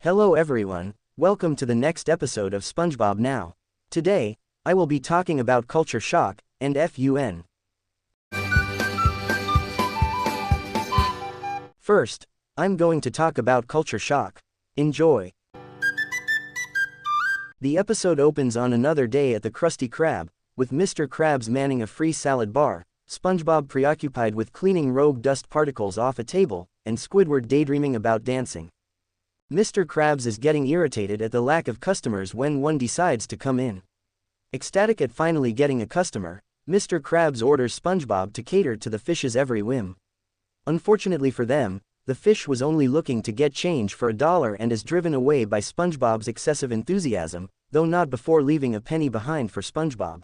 Hello everyone, welcome to the next episode of SpongeBob Now. Today, I will be talking about culture shock and F.U.N. First, I'm going to talk about culture shock. Enjoy. The episode opens on another day at the Krusty Krab, with Mr. Krabs manning a free salad bar, SpongeBob preoccupied with cleaning rogue dust particles off a table, and Squidward daydreaming about dancing. Mr. Krabs is getting irritated at the lack of customers when one decides to come in. Ecstatic at finally getting a customer, Mr. Krabs orders SpongeBob to cater to the fish's every whim. Unfortunately for them, the fish was only looking to get change for $1 and is driven away by SpongeBob's excessive enthusiasm, though not before leaving a penny behind for SpongeBob.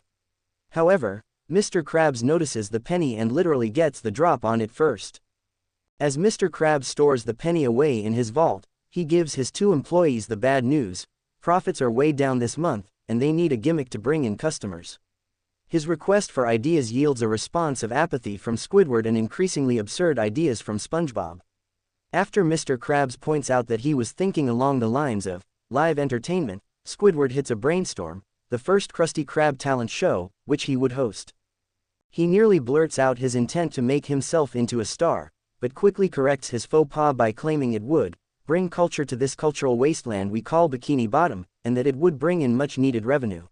However, Mr. Krabs notices the penny and literally gets the drop on it first. As Mr. Krabs stores the penny away in his vault, he gives his 2 employees the bad news: profits are way down this month, and they need a gimmick to bring in customers. His request for ideas yields a response of apathy from Squidward and increasingly absurd ideas from SpongeBob. After Mr. Krabs points out that he was thinking along the lines of live entertainment, Squidward hits a brainstorm: the first Krusty Krab talent show, which he would host. He nearly blurts out his intent to make himself into a star, but quickly corrects his faux pas by claiming it would bring culture to this cultural wasteland we call Bikini Bottom, and that it would bring in much needed revenue.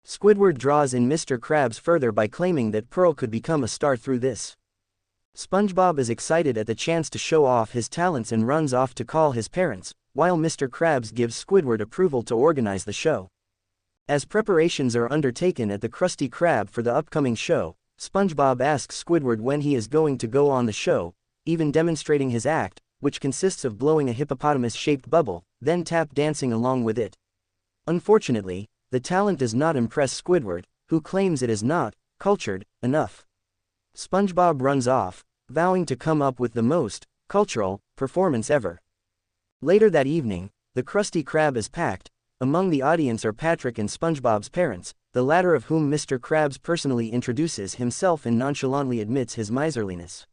Squidward draws in Mr. Krabs further by claiming that Pearl could become a star through this. SpongeBob is excited at the chance to show off his talents and runs off to call his parents, while Mr. Krabs gives Squidward approval to organize the show. As preparations are undertaken at the Krusty Krab for the upcoming show, SpongeBob asks Squidward when he is going to go on the show, even demonstrating his act, which consists of blowing a hippopotamus-shaped bubble, then tap dancing along with it. Unfortunately, the talent does not impress Squidward, who claims it is not cultured enough. SpongeBob runs off, vowing to come up with the most cultural performance ever. Later that evening, the Krusty Krab is packed. Among the audience are Patrick and SpongeBob's parents, the latter of whom Mr. Krabs personally introduces himself and nonchalantly admits his miserliness.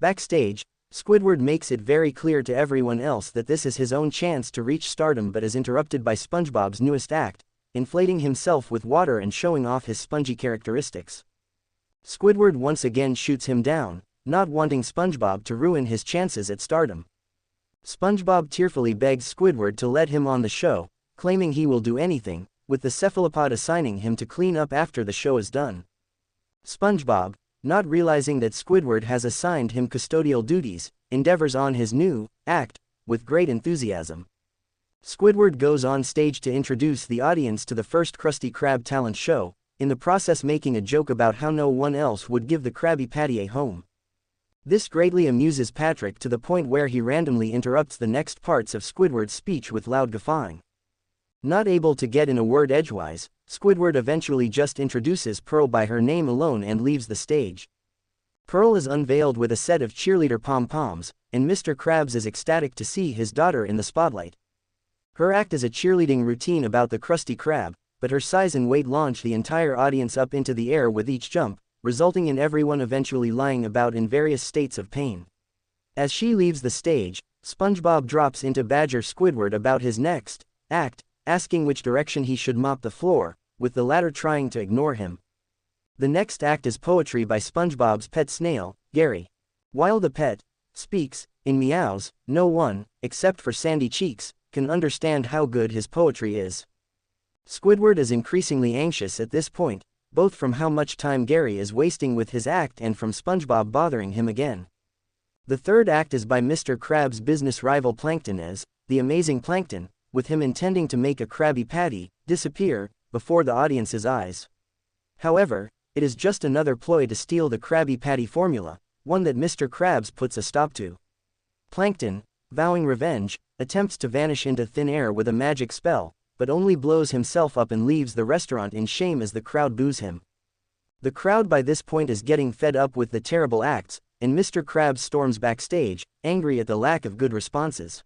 Backstage, Squidward makes it very clear to everyone else that this is his own chance to reach stardom, but is interrupted by SpongeBob's newest act, inflating himself with water and showing off his spongy characteristics. Squidward once again shoots him down, not wanting SpongeBob to ruin his chances at stardom. SpongeBob tearfully begs Squidward to let him on the show, claiming he will do anything, with the cephalopod assigning him to clean up after the show is done. SpongeBob, not realizing that Squidward has assigned him custodial duties, endeavors on his new act with great enthusiasm. Squidward goes on stage to introduce the audience to the first Krusty Krab talent show, in the process making a joke about how no one else would give the Krabby Patty a home. This greatly amuses Patrick to the point where he randomly interrupts the next parts of Squidward's speech with loud guffawing. Not able to get in a word edgewise, Squidward eventually just introduces Pearl by her name alone and leaves the stage. Pearl is unveiled with a set of cheerleader pom-poms, and Mr. Krabs is ecstatic to see his daughter in the spotlight. Her act is a cheerleading routine about the Krusty Krab, but her size and weight launch the entire audience up into the air with each jump, resulting in everyone eventually lying about in various states of pain. As she leaves the stage, SpongeBob drops in to badger Squidward about his next act, asking which direction he should mop the floor, with the latter trying to ignore him. The next act is poetry by SpongeBob's pet snail, Gary. While the pet speaks in meows, no one, except for Sandy Cheeks, can understand how good his poetry is. Squidward is increasingly anxious at this point, both from how much time Gary is wasting with his act and from SpongeBob bothering him again. The third act is by Mr. Krabs' business rival Plankton as the Amazing Plankton, with him intending to make a Krabby Patty disappear before the audience's eyes. However, it is just another ploy to steal the Krabby Patty formula, one that Mr. Krabs puts a stop to. Plankton, vowing revenge, attempts to vanish into thin air with a magic spell, but only blows himself up and leaves the restaurant in shame as the crowd boos him. The crowd by this point is getting fed up with the terrible acts, and Mr. Krabs storms backstage, angry at the lack of good responses.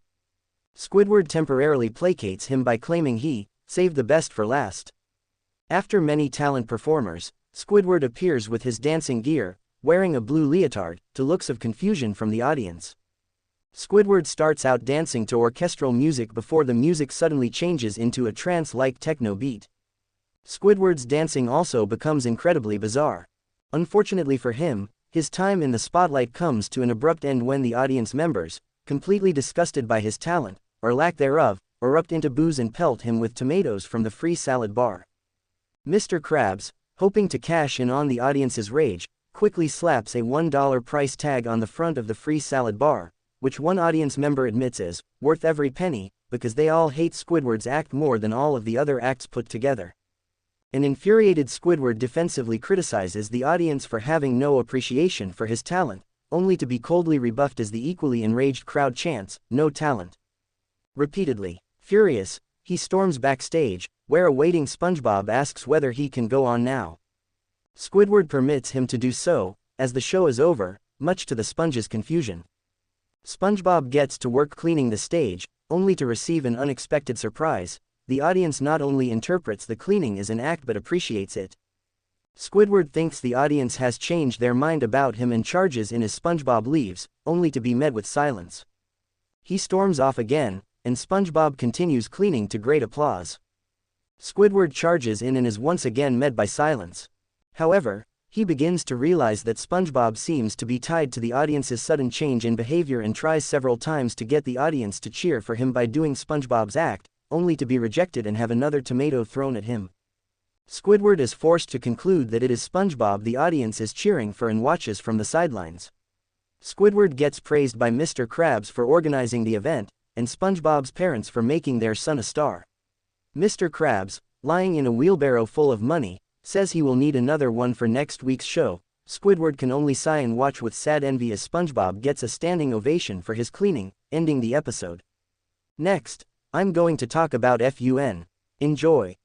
Squidward temporarily placates him by claiming he saved the best for last. After many talent performers, Squidward appears with his dancing gear, wearing a blue leotard, to looks of confusion from the audience. Squidward starts out dancing to orchestral music before the music suddenly changes into a trance-like techno beat. Squidward's dancing also becomes incredibly bizarre. Unfortunately for him, his time in the spotlight comes to an abrupt end when the audience members, completely disgusted by his talent, or lack thereof, erupt into boos and pelt him with tomatoes from the free salad bar. Mr. Krabs, hoping to cash in on the audience's rage, quickly slaps a $1 price tag on the front of the free salad bar, which one audience member admits is worth every penny, because they all hate Squidward's act more than all of the other acts put together. An infuriated Squidward defensively criticizes the audience for having no appreciation for his talent, only to be coldly rebuffed as the equally enraged crowd chants, "No talent." Repeatedly furious, he storms backstage, where a waiting SpongeBob asks whether he can go on now. Squidward permits him to do so, as the show is over, much to the Sponge's confusion. SpongeBob gets to work cleaning the stage, only to receive an unexpected surprise. The audience not only interprets the cleaning as an act but appreciates it. Squidward thinks the audience has changed their mind about him and charges in as SpongeBob leaves, only to be met with silence. He storms off again, and SpongeBob continues cleaning to great applause. Squidward charges in and is once again met by silence. However, he begins to realize that SpongeBob seems to be tied to the audience's sudden change in behavior and tries several times to get the audience to cheer for him by doing SpongeBob's act, only to be rejected and have another tomato thrown at him. Squidward is forced to conclude that it is SpongeBob the audience is cheering for and watches from the sidelines. Squidward gets praised by Mr. Krabs for organizing the event, and SpongeBob's parents for making their son a star. Mr. Krabs, lying in a wheelbarrow full of money, says he will need another one for next week's show. Squidward can only sigh and watch with sad envy as SpongeBob gets a standing ovation for his cleaning, ending the episode. Next, I'm going to talk about F.U.N. Enjoy.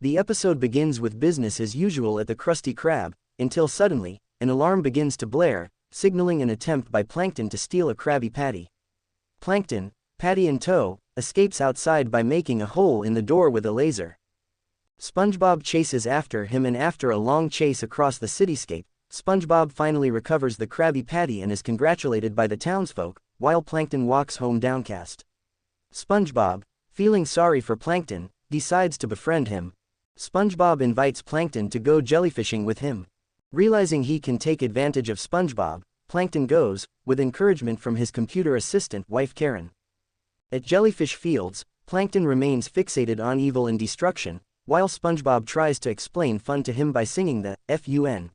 The episode begins with business as usual at the Krusty Krab, until suddenly, an alarm begins to blare, signaling an attempt by Plankton to steal a Krabby Patty. Plankton, Patty in tow, escapes outside by making a hole in the door with a laser. SpongeBob chases after him, and after a long chase across the cityscape, SpongeBob finally recovers the Krabby Patty and is congratulated by the townsfolk, while Plankton walks home downcast. SpongeBob, feeling sorry for Plankton, decides to befriend him. SpongeBob invites Plankton to go jellyfishing with him. Realizing he can take advantage of SpongeBob, Plankton goes, with encouragement from his computer assistant wife Karen. At Jellyfish Fields, Plankton remains fixated on evil and destruction, while SpongeBob tries to explain fun to him by singing the F.U.N.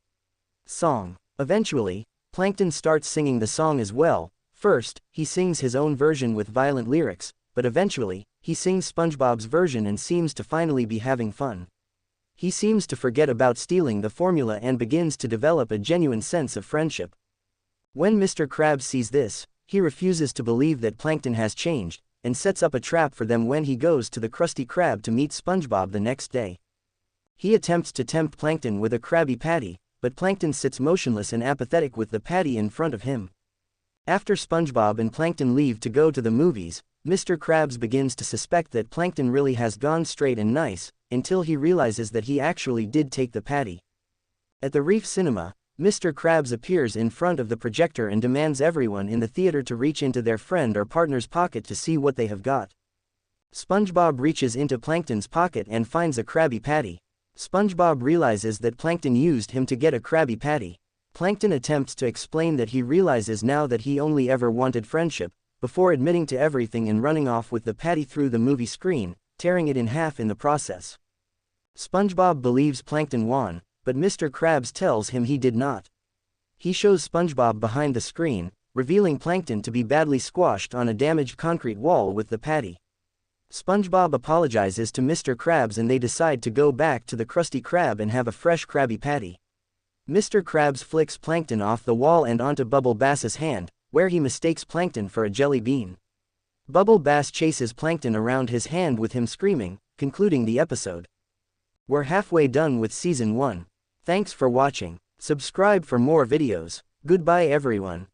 song. Eventually, Plankton starts singing the song as well. First, he sings his own version with violent lyrics, but eventually, he sings SpongeBob's version and seems to finally be having fun. He seems to forget about stealing the formula and begins to develop a genuine sense of friendship. When Mr. Krabs sees this, he refuses to believe that Plankton has changed, and sets up a trap for them when he goes to the Krusty Krab to meet SpongeBob the next day. He attempts to tempt Plankton with a Krabby Patty, but Plankton sits motionless and apathetic with the patty in front of him. After SpongeBob and Plankton leave to go to the movies, Mr. Krabs begins to suspect that Plankton really has gone straight and nice, until he realizes that he actually did take the patty. At the Reef Cinema, Mr. Krabs appears in front of the projector and demands everyone in the theater to reach into their friend or partner's pocket to see what they have got. SpongeBob reaches into Plankton's pocket and finds a Krabby Patty. SpongeBob realizes that Plankton used him to get a Krabby Patty. Plankton attempts to explain that he realizes now that he only ever wanted friendship, before admitting to everything and running off with the patty through the movie screen, tearing it in half in the process. SpongeBob believes Plankton won, but Mr. Krabs tells him he did not. He shows SpongeBob behind the screen, revealing Plankton to be badly squashed on a damaged concrete wall with the patty. SpongeBob apologizes to Mr. Krabs and they decide to go back to the Krusty Krab and have a fresh Krabby Patty. Mr. Krabs flicks Plankton off the wall and onto Bubble Bass's hand, where he mistakes Plankton for a jelly bean. Bubble Bass chases Plankton around his hand with him screaming, concluding the episode. We're halfway done with Season 1. Thanks for watching. Subscribe for more videos. Goodbye everyone.